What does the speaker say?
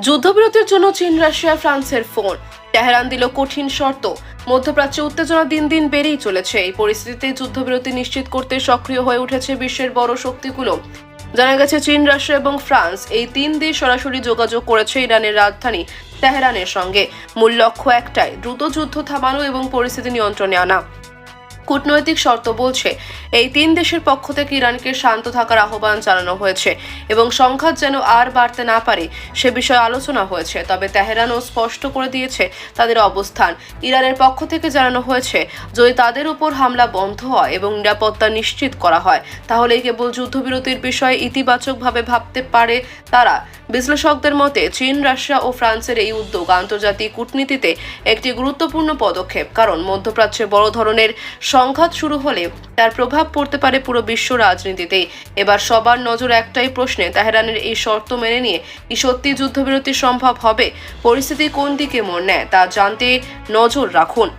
যুদ্ধবিরতির জন্য চীন, রাশিয়া, ফ্রান্সের ফোন। তেহরান দিল কঠিন শর্ত। মধ্যপ্রাচ্যে উত্তেজনা দিন দিন বেড়েই চলেছে। এই পরিস্থিতিতে যুদ্ধবিরতি নিশ্চিত করতে সক্রিয় হয়ে উঠেছে বিশ্বের বড় শক্তিগুলো। জানা গেছে, চীন, রাশিয়া এবং ফ্রান্স এই তিন দেশ সরাসরি যোগাযোগ করেছে ইরানের রাজধানী তেহরানের সঙ্গে। মূল লক্ষ্য একটাই, দ্রুত যুদ্ধ থামানো এবং পরিস্থিতি নিয়ন্ত্রণে আনা। কূটনৈতিক শর্ত বলছে, এই তিন দেশের পক্ষ থেকে ইরানকে শান্ত থাকার আহ্বান জানানো হয়েছে এবং সংঘাত যেন আর বাড়তে না পারে সে বিষয়ে আলোচনা হয়েছে। তবে তেহরানও স্পষ্ট করে দিয়েছে তাদের অবস্থান। ইরানের পক্ষ থেকে জানানো হয়েছে, যদি তাদের উপর হামলা বন্ধ হয় এবং নিরাপত্তা নিশ্চিত করা হয়, তাহলে কেবল যুদ্ধবিরতির বিষয়ে ইতিবাচকভাবে ভাবতে পারে তারা। বিশ্লেষকদের মতে, চীন, রাশিয়া ও ফ্রান্সের এই উদ্যোগ আন্তর্জাতিক কূটনীতিতে একটি গুরুত্বপূর্ণ পদক্ষেপ, কারণ মধ্যপ্রাচ্যে বড় ধরনের সংঘাত শুরু হলে তার প্রভাব পড়তে পারে পুরো বিশ্ব রাজনীতিতে। এবার সবার নজর একটাই প্রশ্নে, তেহরানের এই শর্ত মেনে নিয়ে কি সত্যি যুদ্ধবিরতি সম্ভব হবে? পরিস্থিতি কোন দিকে মোড় নেয় তা জানতে নজর রাখুন।